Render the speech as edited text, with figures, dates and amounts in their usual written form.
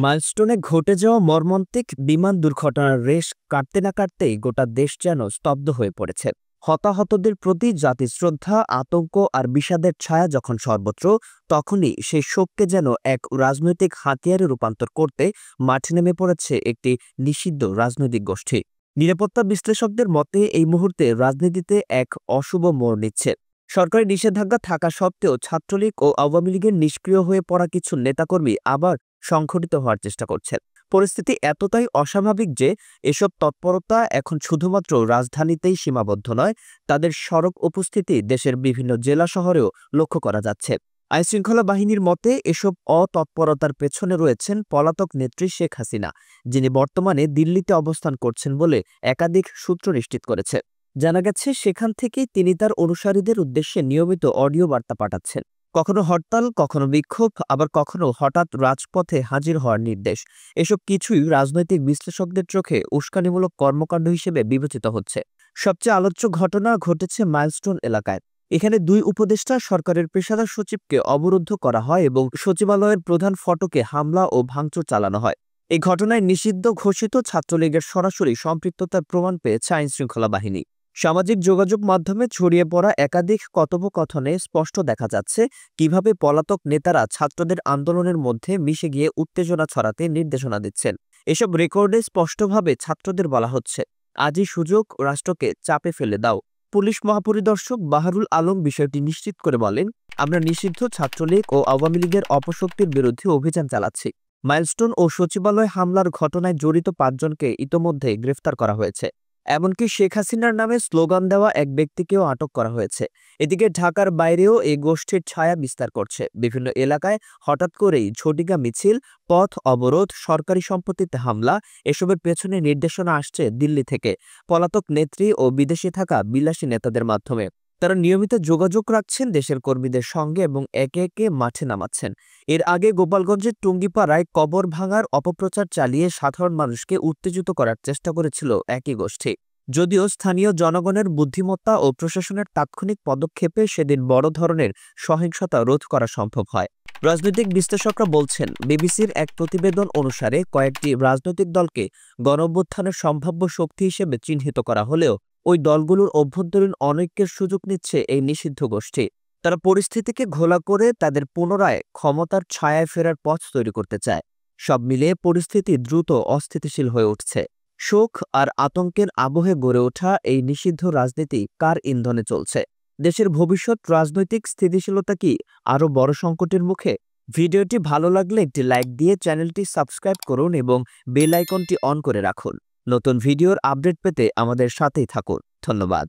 মাইলস্টোনে ঘটে যাওয়া মর্মান্তিক বিমান দুর্ঘটনার রেশ কাটতে না কাটতেই গোটা দেশ যেন স্তব্ধ হয়ে পড়েছে। হতাহতদের প্রতি জাতির শ্রদ্ধা, আতঙ্ক আর বিষাদের ছায়া যখন সর্বত্র, তখনই সেই শোককে যেন এক রাজনৈতিক হাতিয়ারে রূপান্তর করতে মাঠে নেমে পড়েছে একটি নিষিদ্ধ রাজনৈতিক গোষ্ঠী। নিরাপত্তা বিশ্লেষকদের মতে এই মুহূর্তে রাজনীতিতে এক অশুভ মোড় নিচ্ছে। সরকারি নিষেধাজ্ঞা থাকা সত্ত্বেও ছাত্রলীগ ও আওয়ামী লীগের নিষ্ক্রিয় হয়ে পড়া কিছু নেতাকর্মী আবার সংগঠিত হওয়ার চেষ্টা করছেন। পরিস্থিতি এতটাই অস্বাভাবিক যে এসব তৎপরতা এখন শুধুমাত্র রাজধানীতেই সীমাবদ্ধ নয়, তাদের সড়ক উপস্থিতি দেশের বিভিন্ন জেলা শহরেও লক্ষ্য করা যাচ্ছে। আইনশৃঙ্খলা বাহিনীর মতে এসব অতৎপরতার পেছনে রয়েছেন পলাতক নেত্রী শেখ হাসিনা, যিনি বর্তমানে দিল্লিতে অবস্থান করছেন বলে একাধিক সূত্র নিশ্চিত করেছে। জানা গেছে সেখান থেকেই তিনি তার অনুসারীদের উদ্দেশ্যে নিয়মিত অডিও বার্তা পাঠাচ্ছেন। কখনো হরতাল, কখনো বিক্ষোভ, আবার কখনো হঠাৎ রাজপথে হাজির হওয়ার নির্দেশ। এসব কিছুই রাজনৈতিক বিশ্লেষকদের চোখে উস্কানিমূলক কর্মকাণ্ড হিসেবে বিবেচিত হচ্ছে। সবচেয়ে আলোচ্য ঘটনা ঘটেছে মাইলস্টোন এলাকায়। এখানে দুই উপদেষ্টা সরকারের পেশাদার সচিবকে অবরুদ্ধ করা হয় এবং সচিবালয়ের প্রধান ফটকে হামলা ও ভাঙচুর চালানো হয়। এই ঘটনায় নিষিদ্ধ ঘোষিত ছাত্রলীগের সরাসরি সম্পৃক্ততার প্রমাণ পেয়েছে আইনশৃঙ্খলা বাহিনী। সামাজিক যোগাযোগ মাধ্যমে ছড়িয়ে পড়া একাধিক কথোপকথনে স্পষ্ট দেখা যাচ্ছে কিভাবে পলাতক নেতারা ছাত্রদের আন্দোলনের মধ্যে মিশে গিয়ে উত্তেজনা ছড়াতে নির্দেশনা দিচ্ছেন। এসব রেকর্ডে স্পষ্টভাবে ছাত্রদের বলা হচ্ছে, আজই সুযোগ, রাষ্ট্রকে চাপে ফেলে দাও। পুলিশ মহাপরিদর্শক বাহারুল আলম বিষয়টি নিশ্চিত করে বলেন, আমরা নিষিদ্ধ ছাত্রলীগ ও আওয়ামী লীগের অপশক্তির বিরুদ্ধে অভিযান চালাচ্ছি। মাইলস্টোন ও সচিবালয় হামলার ঘটনায় জড়িত ৫ জনকে ইতোমধ্যে গ্রেফতার করা হয়েছে। এমনকি শেখ হাসিনার নামে স্লোগান দেওয়া এক ব্যক্তিকেও আটক করা হয়েছে। এদিকে ঢাকার বাইরেও এই গোষ্ঠীর ছায়া বিস্তার করছে। বিভিন্ন এলাকায় হঠাৎ করেই ঝটিকা মিছিল, পথ অবরোধ, সরকারি সম্পত্তিতে হামলা, এসবের পেছনে নির্দেশনা আসছে দিল্লি থেকে, পলাতক নেত্রী ও বিদেশে থাকা বিলাসী নেতাদের মাধ্যমে। তারা নিয়মিত যোগাযোগ রাখছেন দেশের কর্মীদের সঙ্গে এবং একে একে মাঠে নামাচ্ছেন। এর আগে গোপালগঞ্জের টুঙ্গিপাড়ায় কবর ভাঙার অপপ্রচার চালিয়ে সাধারণ মানুষকে উত্তেজিত করার চেষ্টা করেছিল একই গোষ্ঠী। যদিও স্থানীয় জনগণের বুদ্ধিমত্তা ও প্রশাসনের তাৎক্ষণিক পদক্ষেপে সেদিন বড় ধরনের সহিংসতা রোধ করা সম্ভব হয়। রাজনৈতিক বিশ্লেষকরা বলছেন, বিবিসির এক প্রতিবেদন অনুসারে কয়েকটি রাজনৈতিক দলকে গণঅভ্যুত্থানের সম্ভাব্য শক্তি হিসেবে চিহ্নিত করা হলেও ওই দলগুলোর অভ্যন্তরীণ অনৈক্যের সুযোগ নিচ্ছে এই নিষিদ্ধ গোষ্ঠী। তারা পরিস্থিতিকে ঘোলা করে তাদের পুনরায় ক্ষমতার ছায়ায় ফেরার পথ তৈরি করতে চায়। সব মিলিয়ে পরিস্থিতি দ্রুত অস্থিতিশীল হয়ে উঠছে। শোক আর আতঙ্কের আবহে গড়ে ওঠা এই নিষিদ্ধ রাজনীতি কার ইন্ধনে চলছে? দেশের ভবিষ্যৎ রাজনৈতিক স্থিতিশীলতা কি আরও বড় সংকটের মুখে? ভিডিওটি ভালো লাগলে একটি লাইক দিয়ে চ্যানেলটি সাবস্ক্রাইব করুন এবং বেল আইকনটি অন করে রাখুন। নতুন ভিডিওর আপডেট পেতে আমাদের সাথেই থাকুন। ধন্যবাদ।